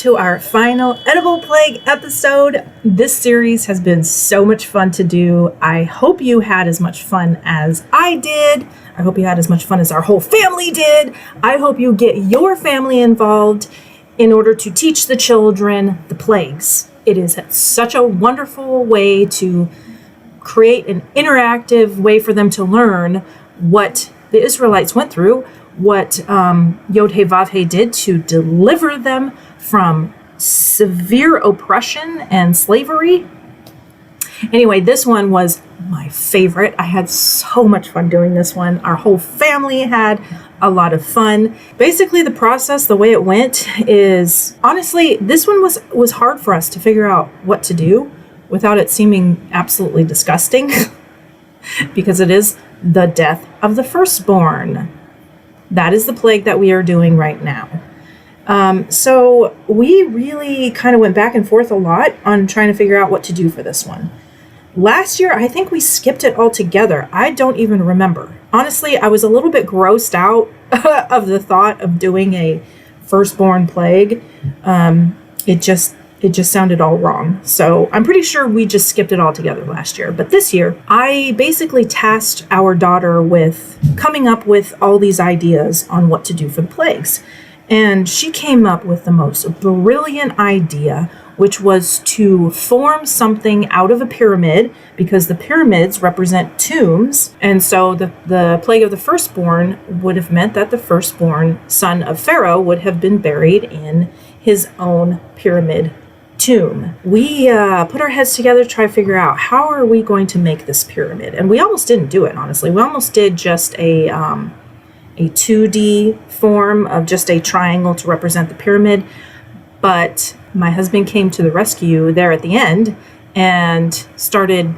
to our final edible plague episode. This series has been so much fun to do. I hope you had as much fun as I did. I hope you had as much fun as our whole family did. I hope you get your family involved in order to teach the children the plagues. It is such a wonderful way to create an interactive way for them to learn what the Israelites went through, what Yod-Heh-Vav-Heh did to deliver them from severe oppression and slavery. Anyway, this one was my favorite. I had so much fun doing this one. Our whole family had a lot of fun. Basically, the process, the way it went is, honestly, this one was hard for us to figure out what to do without it seeming absolutely disgusting because it is the death of the firstborn. That is the plague that we are doing right now. So we really kind of went back and forth a lot on trying to figure out what to do for this one. Last year, I think we skipped it altogether. I don't even remember. Honestly, I was a little bit grossed out of the thought of doing a firstborn plague. It just sounded all wrong. So I'm pretty sure we just skipped it all together last year. But this year, I basically tasked our daughter with coming up with all these ideas on what to do for the plagues. And she came up with the most brilliant idea, which was to form something out of a pyramid, because the pyramids represent tombs. And so the plague of the firstborn would have meant that the firstborn son of Pharaoh would have been buried in his own pyramid tomb. We put our heads together to try to figure out how are we going to make this pyramid. And we almost didn't do it, honestly. We almost did just a 2D form of just a triangle to represent the pyramid. But my husband came to the rescue there at the end and started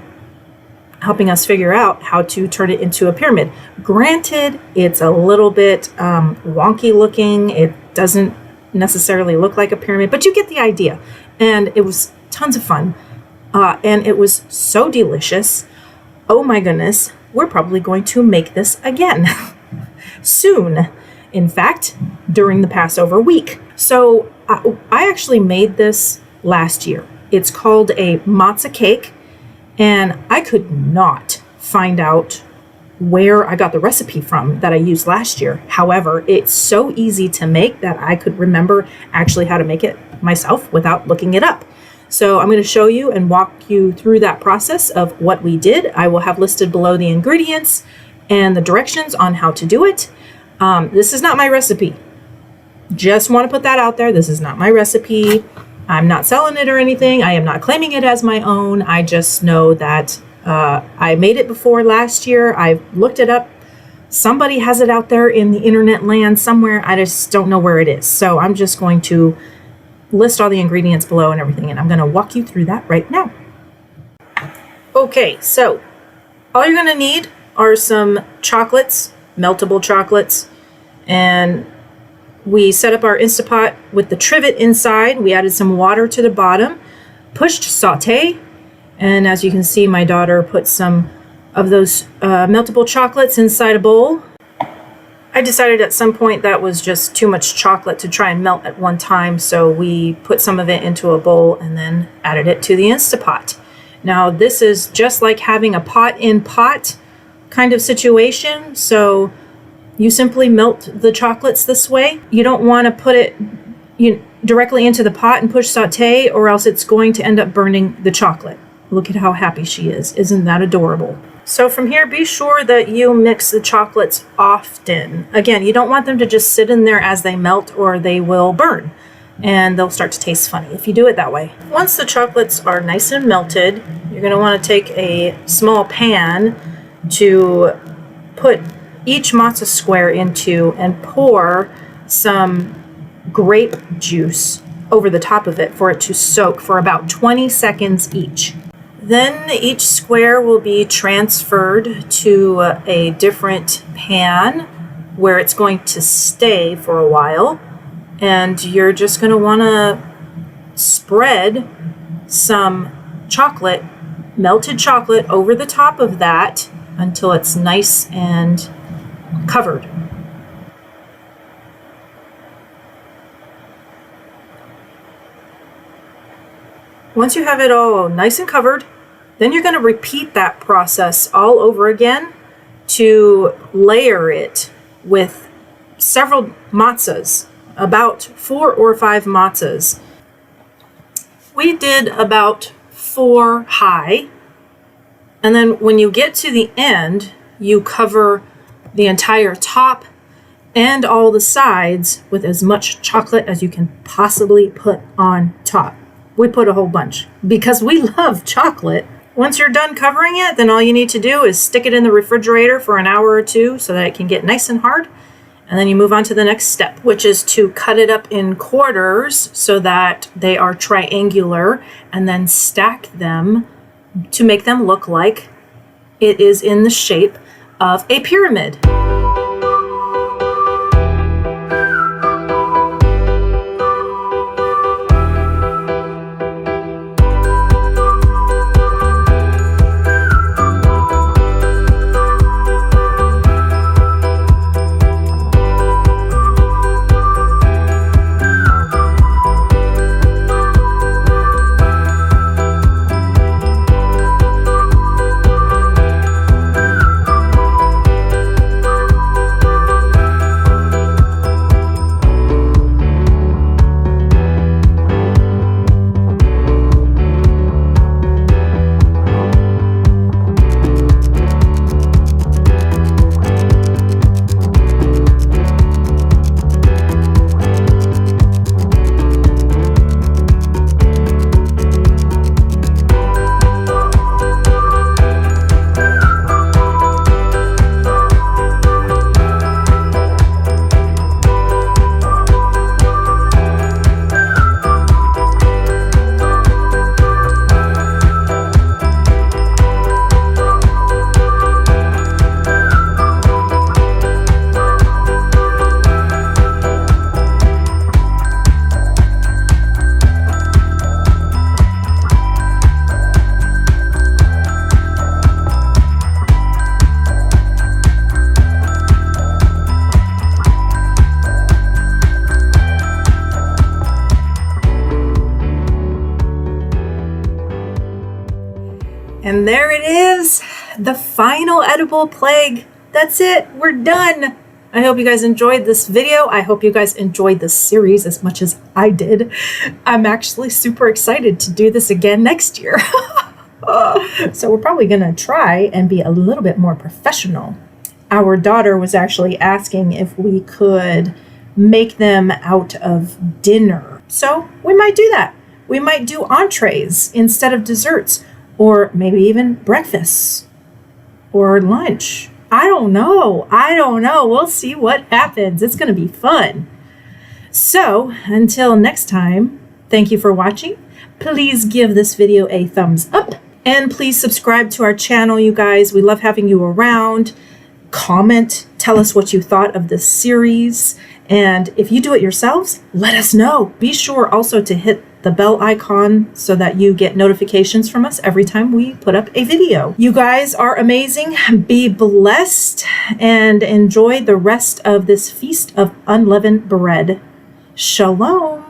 helping us figure out how to turn it into a pyramid. Granted, it's a little bit wonky looking. It doesn't necessarily look like a pyramid, but you get the idea. And it was tons of fun. And it was so delicious. Oh my goodness, we're probably going to make this again soon. In fact, during the Passover week. So I actually made this last year. It's called a matzah cake, and I could not find out where I got the recipe from that I used last year. However, it's so easy to make that I could remember actually how to make it myself without looking it up. So I'm going to show you and walk you through that process of what we did. I will have listed below the ingredients and the directions on how to do it. This is not my recipe. Just want to put that out there. This is not my recipe. I'm not selling it or anything. I am not claiming it as my own. I just know that I made it before last year. I looked it up. Somebody has it out there in the internet land somewhere. I just don't know where it is. So I'm just going to list all the ingredients below and everything, and I'm going to walk you through that right now. Okay, so all you're going to need are some chocolates, meltable chocolates, and we set up our Instapot with the trivet inside. We added some water to the bottom, pushed sauté, and as you can see, my daughter put some of those meltable chocolates inside a bowl. I decided at some point that was just too much chocolate to try and melt at one time, so we put some of it into a bowl and then added it to the Instapot. Now, this is just like having a pot-in-pot kind of situation, so you simply melt the chocolates this way. You don't want to put it directly into the pot and push sauté, or else it's going to end up burning the chocolate. Look at how happy she is. Isn't that adorable? So from here, be sure that you mix the chocolates often. Again, you don't want them to just sit in there as they melt, or they will burn and they'll start to taste funny if you do it that way. Once the chocolates are nice and melted, you're going to want to take a small pan to put each matzah square into and pour some grape juice over the top of it for it to soak for about 20 seconds each. Then each square will be transferred to a different pan where it's going to stay for a while, and you're just going to want to spread some chocolate, melted chocolate, over the top of that until it's nice and covered. Once you have it all nice and covered, then you're going to repeat that process all over again to layer it with several matzahs, about 4 or 5 matzahs. We did about 4 high, and then when you get to the end, you cover the entire top and all the sides with as much chocolate as you can possibly put on top. We put a whole bunch because we love chocolate. Once you're done covering it, then all you need to do is stick it in the refrigerator for an hour or 2 so that it can get nice and hard. And then you move on to the next step, which is to cut it up in quarters so that they are triangular, and then stack them to make them look like it is in the shape of a pyramid. And there it is, the final edible plague. That's it, we're done. I hope you guys enjoyed this video. I hope you guys enjoyed this series as much as I did. I'm actually super excited to do this again next year. So we're probably gonna try and be a little bit more professional. Our daughter was actually asking if we could make them out of dinner. So we might do that. We might do entrees instead of desserts, or maybe even breakfast or lunch. I don't know. We'll see what happens. It's going to be fun. So until next time, thank you for watching. Please give this video a thumbs up, and please subscribe to our channel, you guys. We love having you around. Comment, tell us what you thought of this series. And if you do it yourselves, let us know. Be sure also to hit the bell icon so that you get notifications from us every time we put up a video. You guys are amazing. Be blessed and enjoy the rest of this feast of unleavened bread. Shalom.